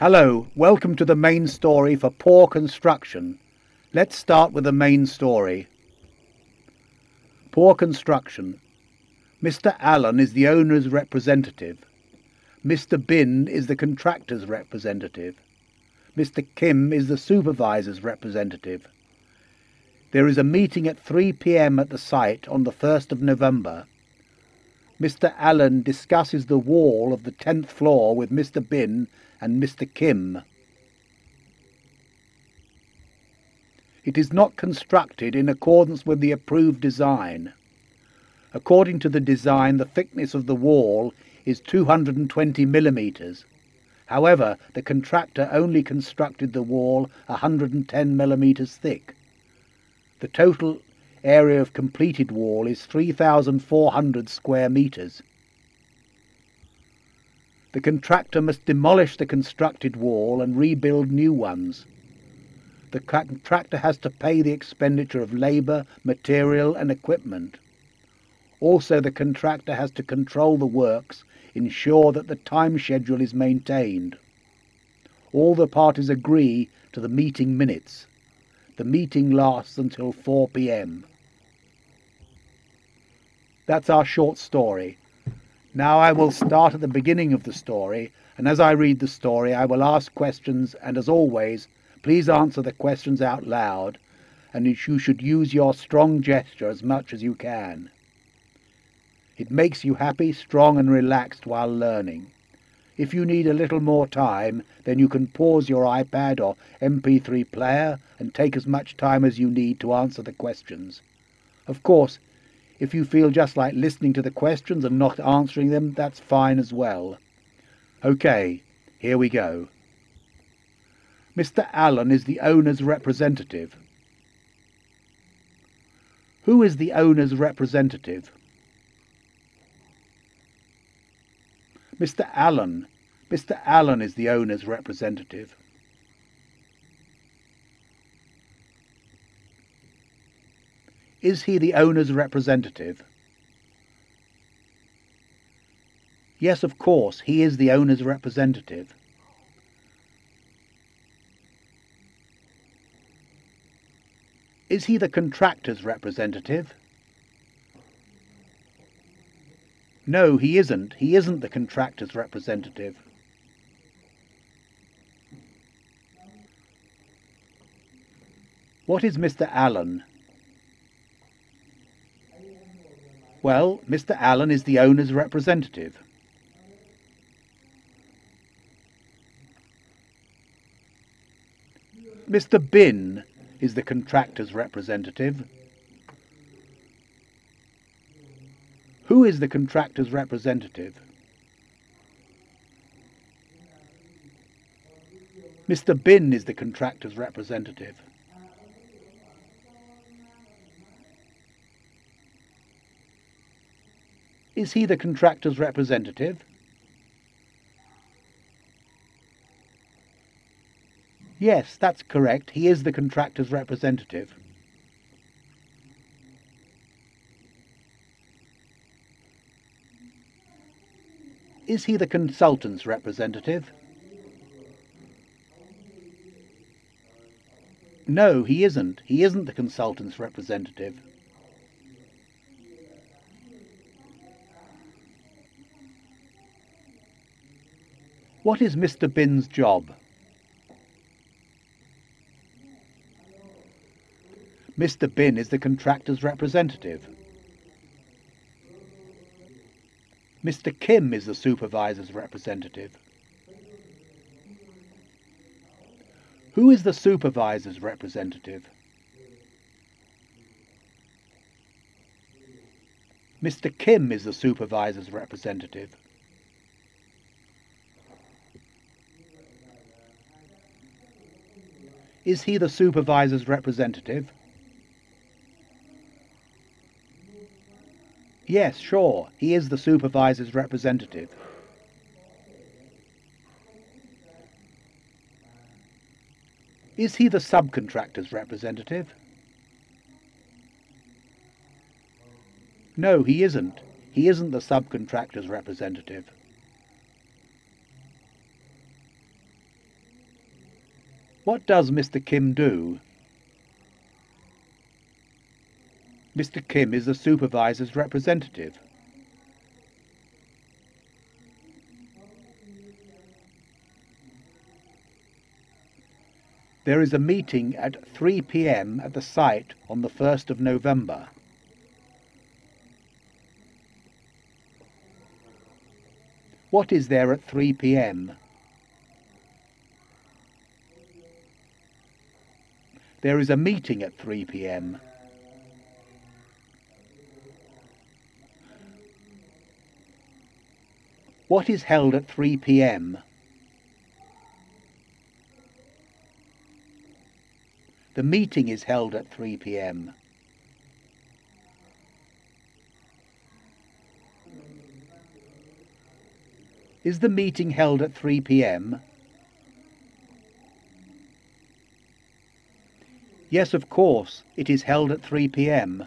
Hello, welcome to the main story for Poor Construction. Let's start with the main story. Poor Construction. Mr. Allen is the owner's representative. Mr. Bin is the contractor's representative. Mr. Kim is the supervisor's representative. There is a meeting at 3 p.m. at the site on the 1st of November. Mr. Allen discusses the wall of the 10th floor with Mr. Bin and Mr. Kim. It is not constructed in accordance with the approved design. According to the design, the thickness of the wall is 220 millimeters. However, the contractor only constructed the wall 110 millimeters thick. The total area of completed wall is 3,400 square meters. The contractor must demolish the constructed wall and rebuild new ones. The contractor has to pay the expenditure of labour, material and equipment. Also, the contractor has to control the works, ensure that the time schedule is maintained. All the parties agree to the meeting minutes. The meeting lasts until 4 p.m. That's our short story. Now I will start at the beginning of the story, and as I read the story I will ask questions, and as always, please answer the questions out loud, and you should use your strong gesture as much as you can. It makes you happy, strong and relaxed while learning. If you need a little more time, then you can pause your iPad or MP3 player and take as much time as you need to answer the questions. Of course, if you feel just like listening to the questions and not answering them, that's fine as well. Okay, here we go. Mr. Allen is the owner's representative. Who is the owner's representative? Mr. Allen. Mr. Allen is the owner's representative. Is he the owner's representative? Yes, of course, he is the owner's representative. Is he the contractor's representative? No, he isn't. He isn't the contractor's representative. What is Mr. Allen? Well, Mr. Allen is the owner's representative. Mr. Bin is the contractor's representative. Who is the contractor's representative? Mr. Bin is the contractor's representative. Is he the contractor's representative? Yes, that's correct. He is the contractor's representative. Is he the consultant's representative? No, he isn't. He isn't the consultant's representative. What is Mr. Bin's job? Mr. Bin is the contractor's representative. Mr. Kim is the supervisor's representative. Who is the supervisor's representative? Mr. Kim is the supervisor's representative. Is he the supervisor's representative? Yes, sure, he is the supervisor's representative. Is he the subcontractor's representative? No, he isn't. He isn't the subcontractor's representative. What does Mr. Kim do? Mr. Kim is the supervisor's representative. There is a meeting at 3 p.m. at the site on the 1st of November. What is there at 3 p.m.? There is a meeting at 3 p.m. What is held at 3 p.m.? The meeting is held at 3 p.m. Is the meeting held at 3 p.m.? Yes, of course, it is held at 3 p.m.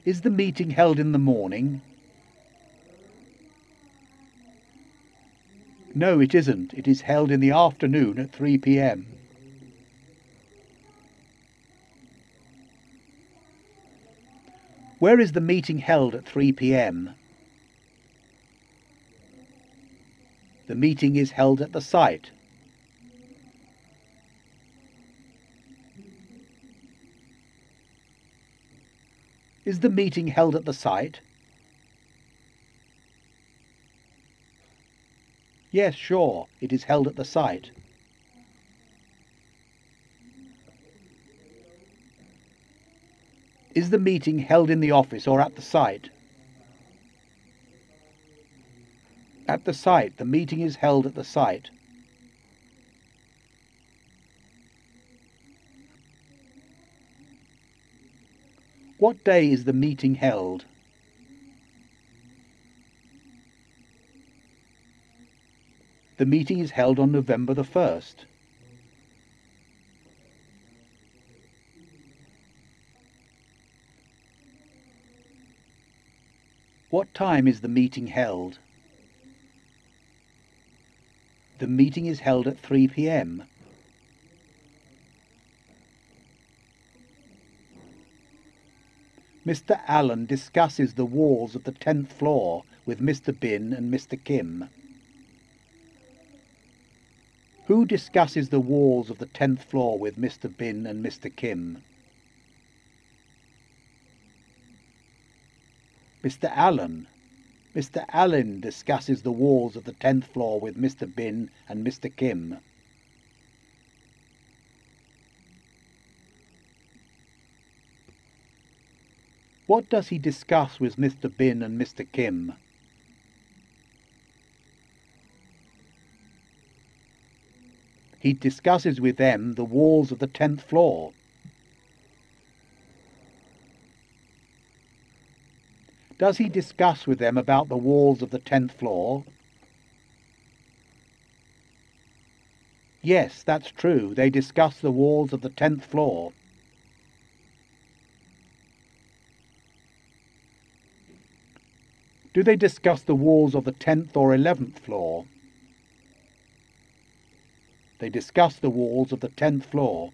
Is the meeting held in the morning? No, it isn't. It is held in the afternoon at 3 p.m. Where is the meeting held at 3 p.m.? The meeting is held at the site. Is the meeting held at the site? Yes, sure, it is held at the site. Is the meeting held in the office or at the site? At the site. The meeting is held at the site. What day is the meeting held? The meeting is held on November the 1st. What time is the meeting held? The meeting is held at 3 p.m. Mr. Allen discusses the walls of the 10th floor with Mr. Bin and Mr. Kim. Who discusses the walls of the 10th floor with Mr. Bin and Mr. Kim? Mr. Allen. Mr. Allen discusses the walls of the 10th floor with Mr. Bin and Mr. Kim. What does he discuss with Mr. Bin and Mr. Kim? He discusses with them the walls of the 10th floor. Does he discuss with them about the walls of the 10th floor? Yes, that's true. They discuss the walls of the 10th floor. Do they discuss the walls of the 10th or 11th floor? They discuss the walls of the 10th floor.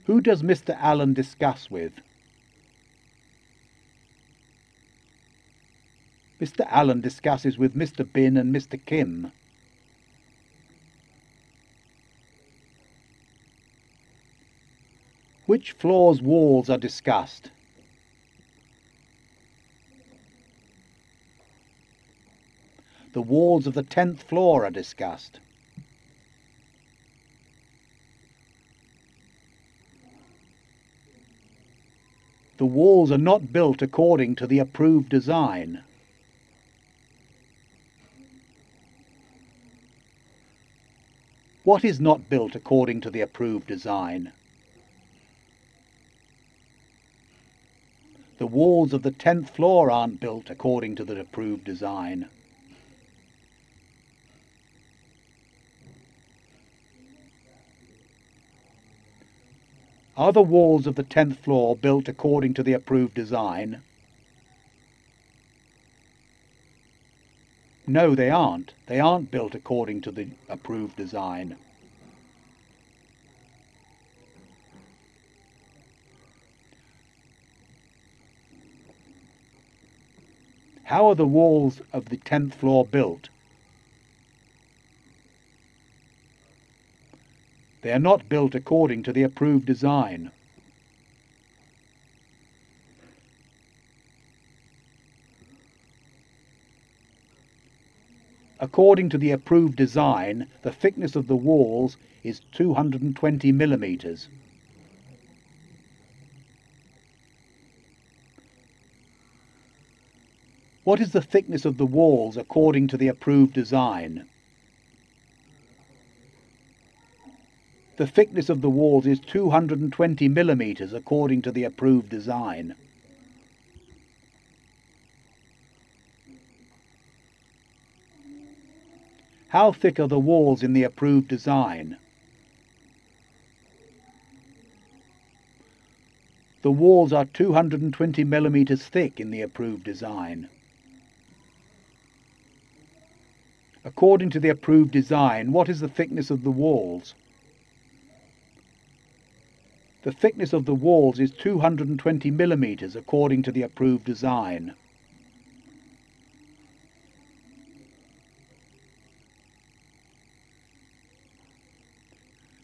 Who does Mr. Allen discuss with? Mr. Allen discusses with Mr. Bin and Mr. Kim. Which floor's walls are discussed? The walls of the 10th floor are discussed. The walls are not built according to the approved design. What is not built according to the approved design? The walls of the 10th floor aren't built according to the approved design. Are the walls of the 10th floor built according to the approved design? No, they aren't. They aren't built according to the approved design. How are the walls of the 10th floor built? They are not built according to the approved design. According to the approved design, the thickness of the walls is 220 millimeters. What is the thickness of the walls according to the approved design? The thickness of the walls is 220 millimeters according to the approved design. How thick are the walls in the approved design? The walls are 220 millimeters thick in the approved design. According to the approved design, what is the thickness of the walls? The thickness of the walls is 220 millimeters according to the approved design.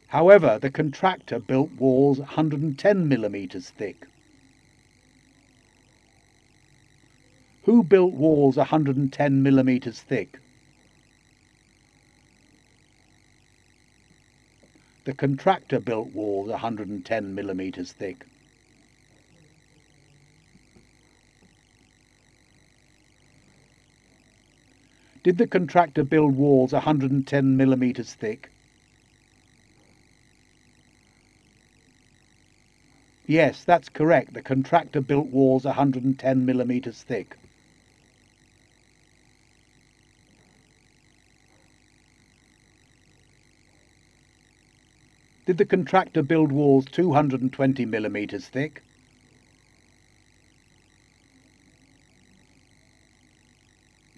However, the contractor built walls 110 millimeters thick. Who built walls 110 millimeters thick? The contractor built walls 110 millimeters thick. Did the contractor build walls 110 millimeters thick? Yes, that's correct. The contractor built walls 110 millimeters thick. Did the contractor build walls 220 millimeters thick?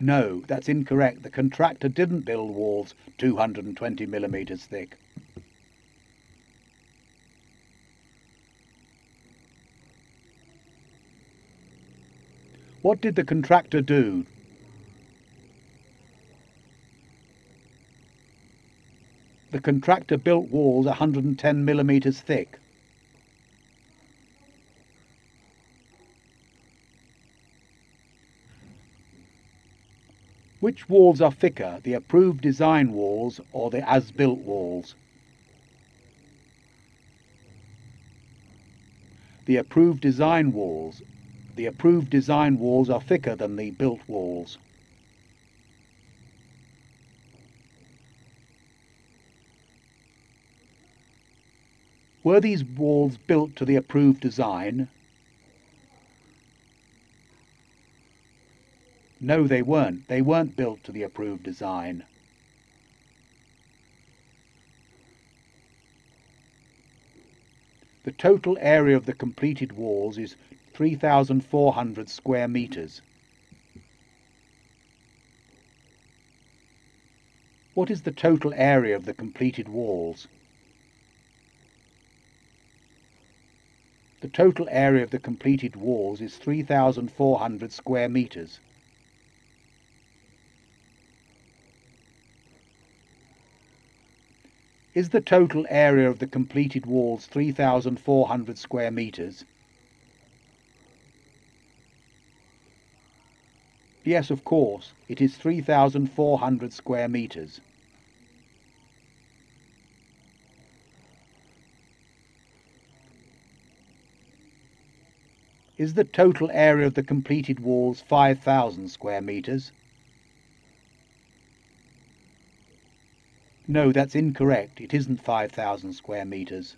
No, that's incorrect. The contractor didn't build walls 220 millimeters thick. What did the contractor do? The contractor built walls 110 millimeters thick. Which walls are thicker, the approved design walls or the as-built walls? The approved design walls. The approved design walls are thicker than the built walls. Were these walls built to the approved design? No, they weren't. They weren't built to the approved design. The total area of the completed walls is 3,400 square meters. What is the total area of the completed walls? The total area of the completed walls is 3,400 square meters. Is the total area of the completed walls 3,400 square meters? Yes, of course, it is 3,400 square meters. Is the total area of the completed walls 5,000 square meters? No, that's incorrect. It isn't 5,000 square meters.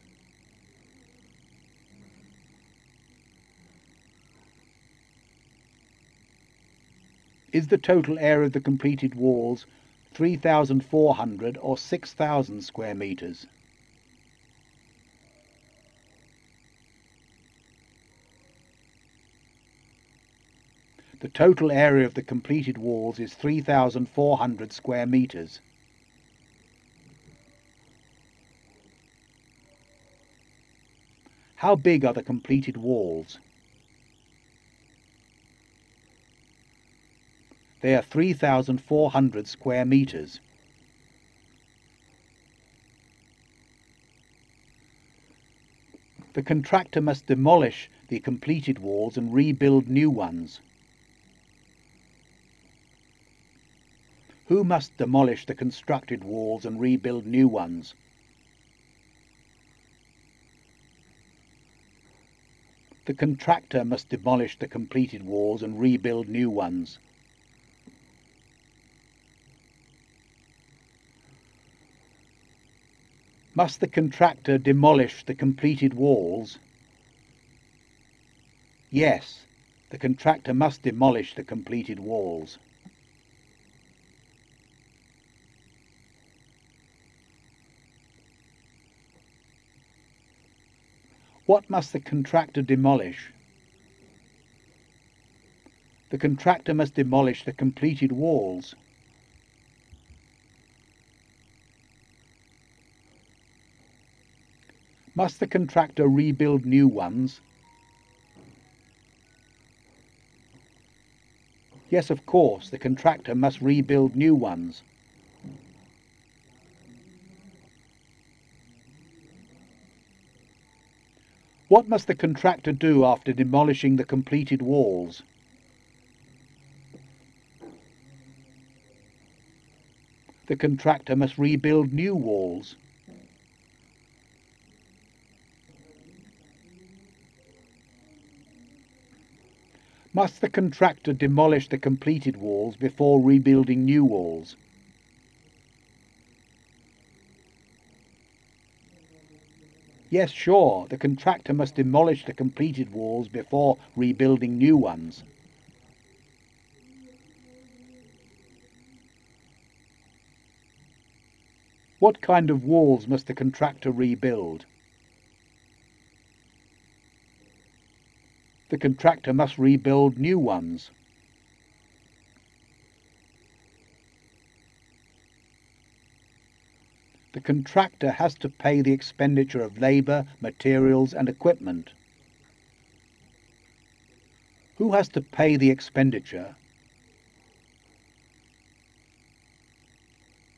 Is the total area of the completed walls 3,400 or 6,000 square meters? The total area of the completed walls is 3,400 square metres. How big are the completed walls? They are 3,400 square metres. The contractor must demolish the completed walls and rebuild new ones. Who must demolish the constructed walls and rebuild new ones? The contractor must demolish the completed walls and rebuild new ones. Must the contractor demolish the completed walls? Yes, the contractor must demolish the completed walls. What must the contractor demolish? The contractor must demolish the completed walls. Must the contractor rebuild new ones? Yes, of course, the contractor must rebuild new ones. What must the contractor do after demolishing the completed walls? The contractor must rebuild new walls. Must the contractor demolish the completed walls before rebuilding new walls? Yes, sure, the contractor must demolish the completed walls before rebuilding new ones. What kind of walls must the contractor rebuild? The contractor must rebuild new ones. The contractor has to pay the expenditure of labour, materials and equipment. Who has to pay the expenditure?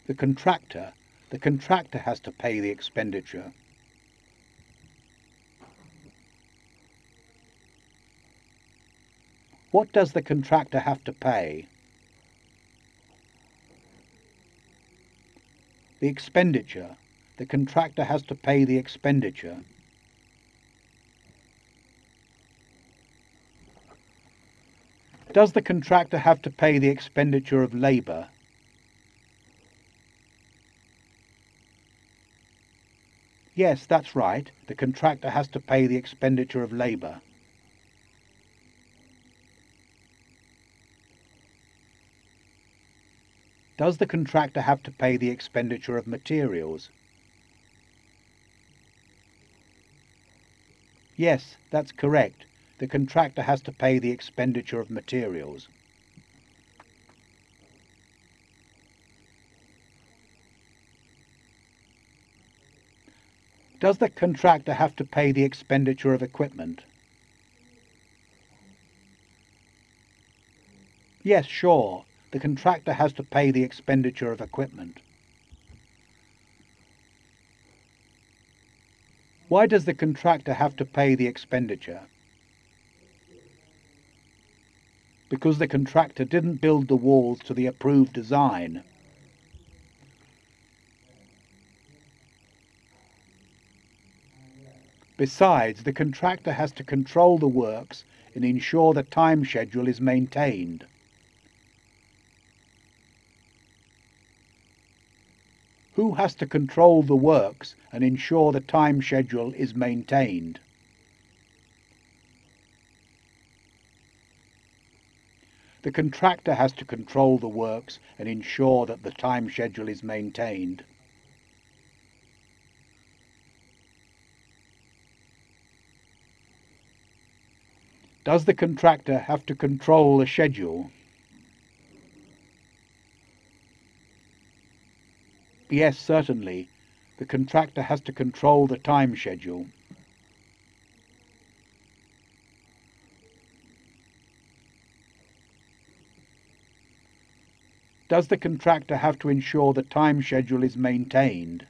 The contractor. The contractor has to pay the expenditure. What does the contractor have to pay? The expenditure. The contractor has to pay the expenditure. Does the contractor have to pay the expenditure of labour? Yes, that's right. The contractor has to pay the expenditure of labour. Does the contractor have to pay the expenditure of materials? Yes, that's correct. The contractor has to pay the expenditure of materials. Does the contractor have to pay the expenditure of equipment? Yes, sure. The contractor has to pay the expenditure of equipment. Why does the contractor have to pay the expenditure? Because the contractor didn't build the walls to the approved design. Besides, the contractor has to control the works and ensure the time schedule is maintained. Who has to control the works and ensure the time schedule is maintained? The contractor has to control the works and ensure that the time schedule is maintained. Does the contractor have to control the schedule? Yes, certainly. The contractor has to control the time schedule. Does the contractor have to ensure the time schedule is maintained?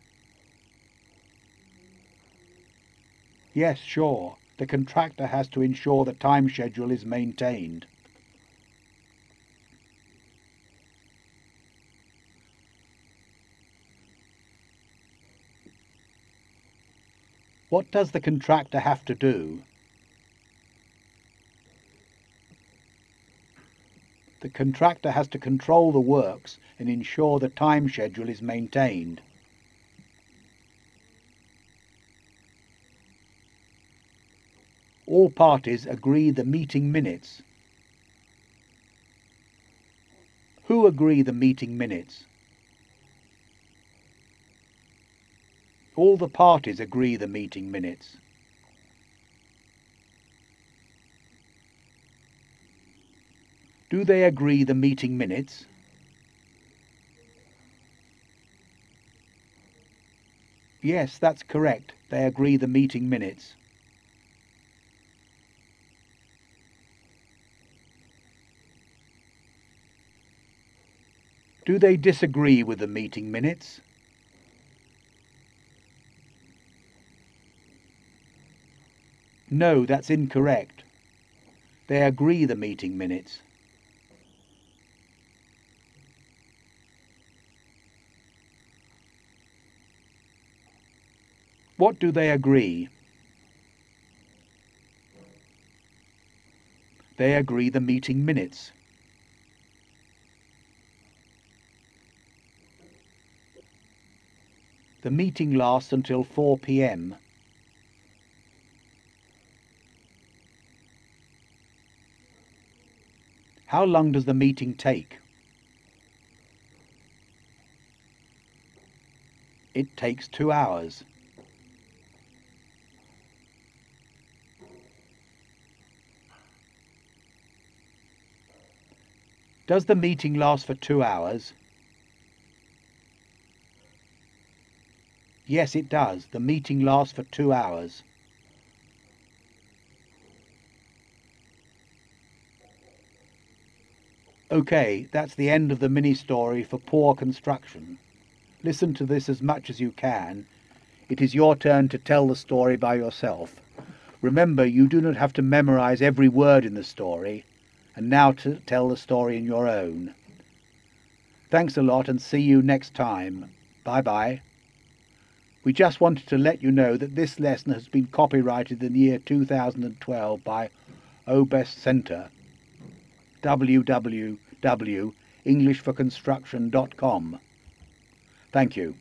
Yes, sure. The contractor has to ensure the time schedule is maintained. What does the contractor have to do? The contractor has to control the works and ensure the time schedule is maintained. All parties agree the meeting minutes. Who agree the meeting minutes? All the parties agree the meeting minutes. Do they agree the meeting minutes? Yes, that's correct. They agree the meeting minutes. Do they disagree with the meeting minutes? No, that's incorrect. They agree the meeting minutes. What do they agree? They agree the meeting minutes. The meeting lasts until 4 p.m. How long does the meeting take? It takes 2 hours. Does the meeting last for 2 hours? Yes, it does. The meeting lasts for 2 hours. Okay, that's the end of the mini-story for poor construction. Listen to this as much as you can. It is your turn to tell the story by yourself. Remember, you do not have to memorize every word in the story. And now to tell the story in your own. Thanks a lot and see you next time. Bye-bye. We just wanted to let you know that this lesson has been copyrighted in the year 2012 by Obest Centre, www.englishforconstruction.com. Thank you.